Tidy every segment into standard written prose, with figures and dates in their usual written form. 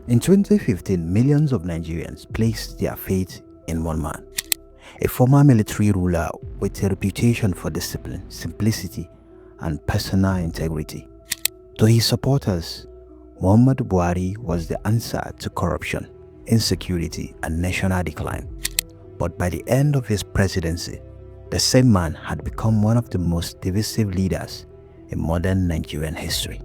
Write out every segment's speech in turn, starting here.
In 2015, millions of Nigerians placed their faith in one man, a former military ruler with a reputation for discipline, simplicity, and personal integrity. To his supporters, Muhammadu Buhari was the answer to corruption, insecurity, and national decline. But by the end of his presidency, the same man had become one of the most divisive leaders in modern Nigerian history.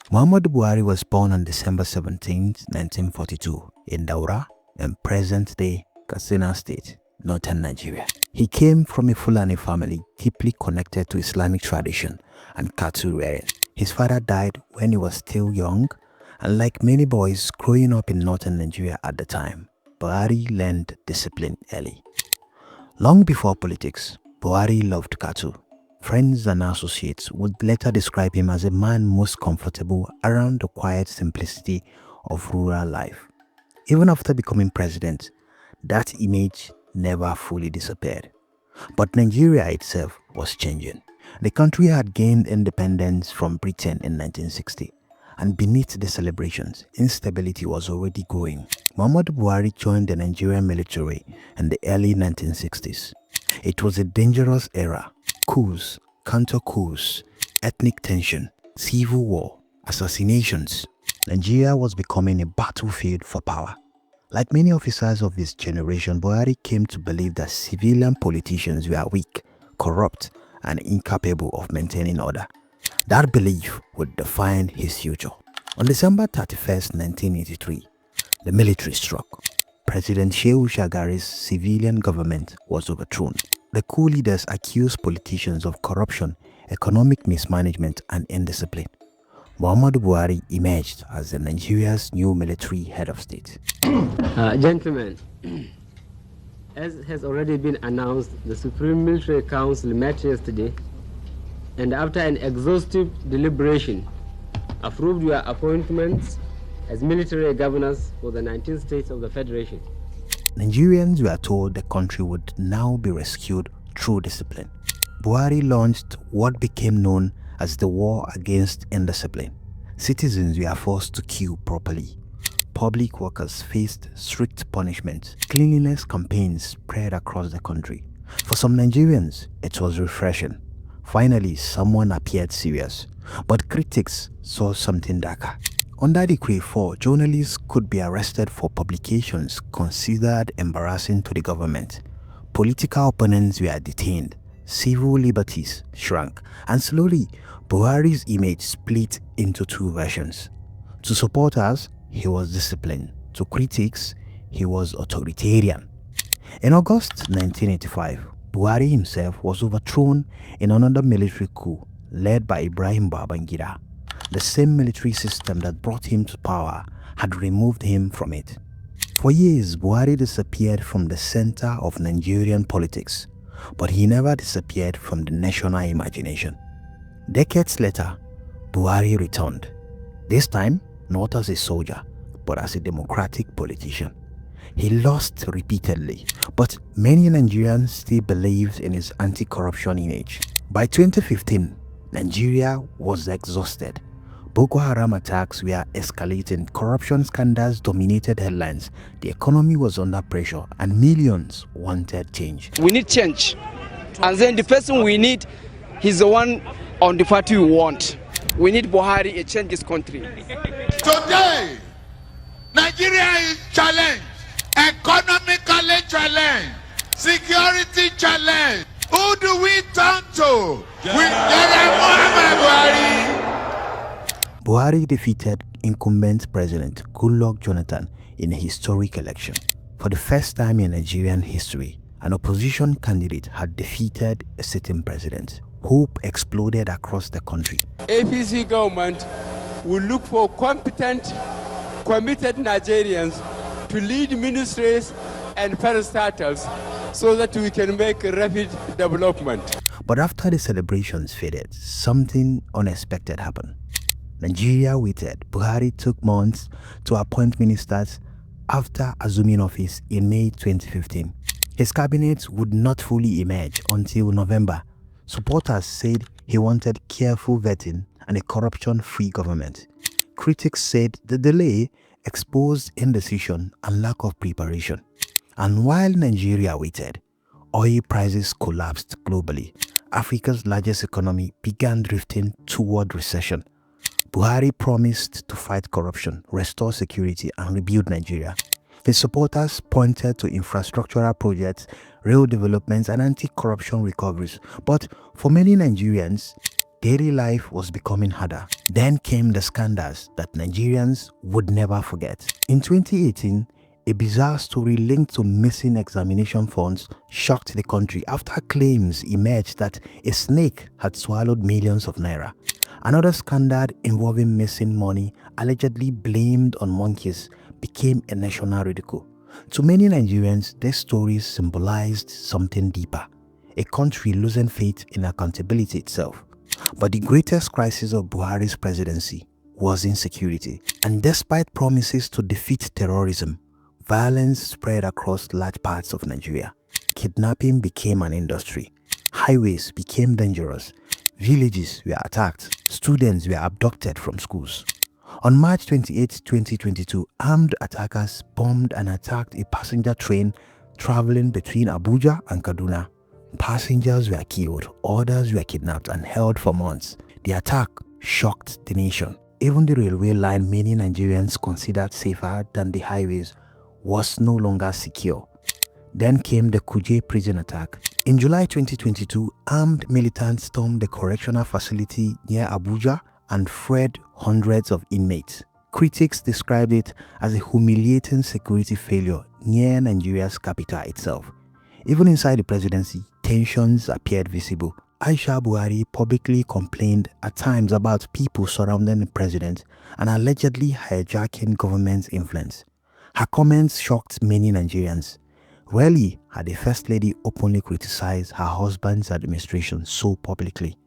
Muhammadu Buhari was born on December 17, 1942 in Daura in present-day Katsina State, northern Nigeria. He came from a Fulani family deeply connected to Islamic tradition and cattle rearing. His father died when he was still young, and like many boys growing up in northern Nigeria at the time, Buhari learned discipline early. Long before politics, Buhari loved cattle. Friends and associates would later describe him as a man most comfortable around the quiet simplicity of rural life. Even after becoming president, that image never fully disappeared. But Nigeria itself was changing. The country had gained independence from Britain in 1960, and beneath the celebrations, instability was already growing. Muhammadu Buhari joined the Nigerian military in the early 1960s. It was a dangerous era. Coups, counter-coups, ethnic tension, civil war, assassinations. Nigeria was becoming a battlefield for power. Like many officers of his generation, Buhari came to believe that civilian politicians were weak, corrupt, and incapable of maintaining order. That belief would define his future. On December 31, 1983, the military struck. President Shehu Shagari's civilian government was overthrown. The coup leaders accused politicians of corruption, economic mismanagement, and indiscipline. Muhammadu Buhari emerged as Nigeria's new military head of state. Gentlemen, as has already been announced, the Supreme Military Council met yesterday and after an exhaustive deliberation approved your appointments as military governors for the 19 states of the Federation. Nigerians were told the country would now be rescued through discipline. Buhari launched what became known as the war against indiscipline. Citizens were forced to queue properly. Public workers faced strict punishment. Cleanliness campaigns spread across the country. For some Nigerians, it was refreshing. Finally, someone appeared serious. But critics saw something darker. Under Decree 4, journalists could be arrested for publications considered embarrassing to the government. Political opponents were detained. Civil liberties shrank. And slowly, Buhari's image split into two versions. To supporters, he was disciplined. To critics, he was authoritarian. In August 1985, Buhari himself was overthrown in another military coup led by Ibrahim Babangida. The same military system that brought him to power had removed him from it. For years, Buhari disappeared from the center of Nigerian politics, but he never disappeared from the national imagination. Decades later, Buhari returned, this time not as a soldier, but as a democratic politician. He lost repeatedly, but many Nigerians still believed in his anti-corruption image. By 2015, Nigeria was exhausted. Boko Haram attacks were escalating, corruption scandals dominated headlines, the economy was under pressure, and millions wanted change. We need change, and then the person we need, he's the one on the party we want. We need Buhari to change this country. Today, Nigeria is challenged, economically challenged, security challenged. Who do we turn to? Muhammadu Buhari. Buhari defeated incumbent President Goodluck Jonathan in a historic election. For the first time in Nigerian history, an opposition candidate had defeated a sitting president. Hope exploded across the country. APC government will look for competent, committed Nigerians to lead ministries and parastatals so that we can make rapid development. But after the celebrations faded, something unexpected happened. Nigeria waited. Buhari took months to appoint ministers after assuming office in May 2015. His cabinet would not fully emerge until November Supporters said he wanted careful vetting and a corruption-free government. Critics said the delay exposed indecision and lack of preparation. And while Nigeria waited, oil prices collapsed globally. Africa's largest economy began drifting toward recession. Buhari promised to fight corruption, restore security, and rebuild Nigeria. His supporters pointed to infrastructural projects, rail developments, and anti-corruption recoveries. But for many Nigerians, daily life was becoming harder. Then came the scandals that Nigerians would never forget. In 2018, a bizarre story linked to missing examination funds shocked the country after claims emerged that a snake had swallowed millions of naira. Another scandal involving missing money, allegedly blamed on monkeys, became a national ridicule. To many Nigerians, these stories symbolized something deeper, a country losing faith in accountability itself. But the greatest crisis of Buhari's presidency was insecurity. And despite promises to defeat terrorism, violence spread across large parts of Nigeria. Kidnapping became an industry. Highways became dangerous. Villages were attacked. Students were abducted from schools. On March 28, 2022, armed attackers bombed and attacked a passenger train traveling between Abuja and Kaduna. Passengers were killed, others were kidnapped and held for months. The attack shocked the nation. Even the railway line many Nigerians considered safer than the highways was no longer secure. Then came the Kuje prison attack. In July 2022, armed militants stormed the correctional facility near Abuja and freed hundreds of inmates. Critics described it as a humiliating security failure near Nigeria's capital itself. Even inside the presidency, tensions appeared visible. Aisha Buhari publicly complained at times about people surrounding the president and allegedly hijacking government influence. Her comments shocked many Nigerians. Rarely had a first lady openly criticized her husband's administration so publicly.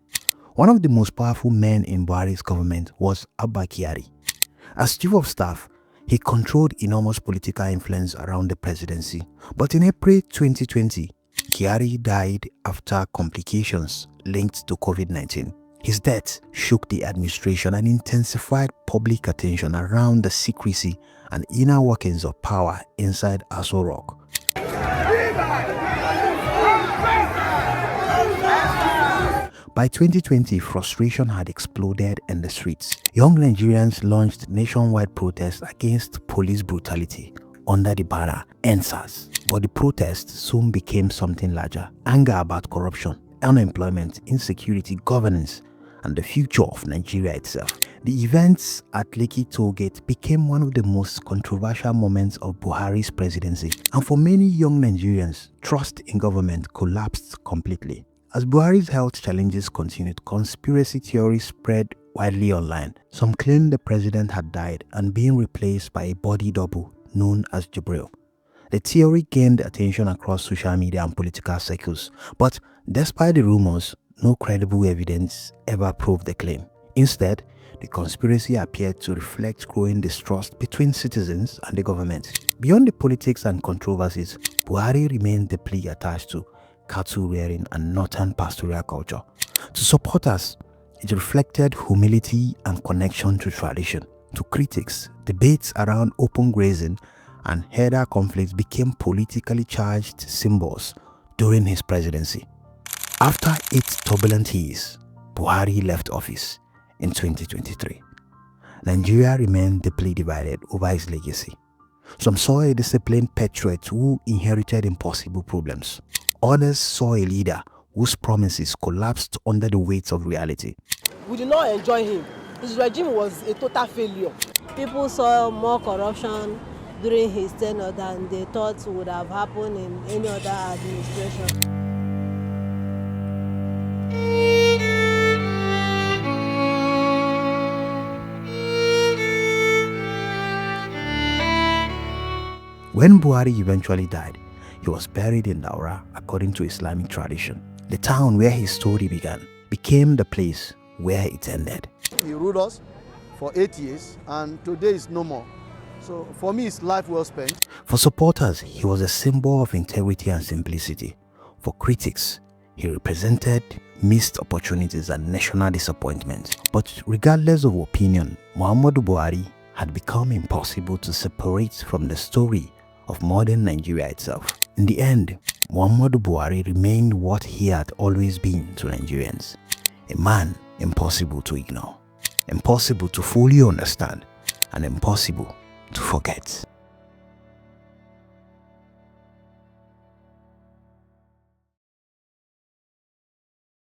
One of the most powerful men in Buhari's government was Abba Kyari. As chief of staff, he controlled enormous political influence around the presidency. But in April 2020, Kyari died after complications linked to COVID-19. His death shook the administration and intensified public attention around the secrecy and inner workings of power inside Aso Rock. By 2020, frustration had exploded in the streets. Young Nigerians launched nationwide protests against police brutality under the banner EndSARS. But the protests soon became something larger. Anger about corruption, unemployment, insecurity, governance, and the future of Nigeria itself. The events at Lekki tollgate became one of the most controversial moments of Buhari's presidency. And for many young Nigerians, trust in government collapsed completely. As Buhari's health challenges continued, conspiracy theories spread widely online. Some claimed the president had died and been replaced by a body double known as Jibril. The theory gained attention across social media and political circles, but despite the rumors, no credible evidence ever proved the claim. Instead, the conspiracy appeared to reflect growing distrust between citizens and the government. Beyond the politics and controversies, Buhari remained deeply attached to cattle rearing and northern pastoral culture. To supporters, it reflected humility and connection to tradition. To critics, debates around open grazing and herder conflicts became politically charged symbols during his presidency. After 8 turbulent years, Buhari left office in 2023. Nigeria remained deeply divided over his legacy. Some saw a disciplined patriot who inherited impossible problems. Others saw a leader whose promises collapsed under the weight of reality. We did not enjoy him. His regime was a total failure. People saw more corruption during his tenure than they thought would have happened in any other administration. When Buhari eventually died, he was buried in Daura according to Islamic tradition. The town where his story began became the place where it ended. He ruled us for 8 years and today is no more. So for me, it's life well spent. For supporters, he was a symbol of integrity and simplicity. For critics, he represented missed opportunities and national disappointment. But regardless of opinion, Muhammadu Buhari had become impossible to separate from the story of modern Nigeria itself. In the end, Muhammadu Buhari remained what he had always been to Nigerians: a man impossible to ignore, impossible to fully understand, and impossible to forget.